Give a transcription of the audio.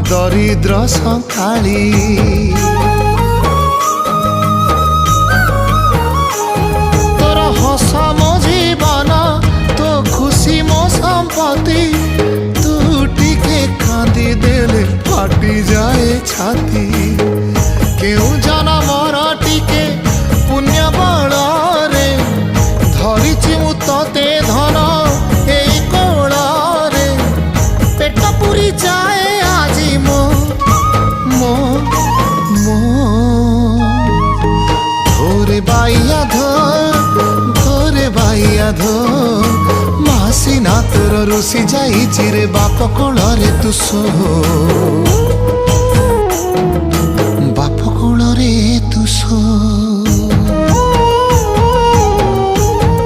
दरिद्र संकाली तोर हस मो जीवन तो खुशी मो संपत्ति तू टिके कांदी देले फाटी जाए छाती केउ जनमर टिके पुण्य बल रे धरिछि मु तते धन एई कोल रे पेट पुरी जाए आजी मो मो मो धोरे बाइया धोरे बाइया धो मासी ना तोर रुसी जाई चिरे बाप कोल रे तू सो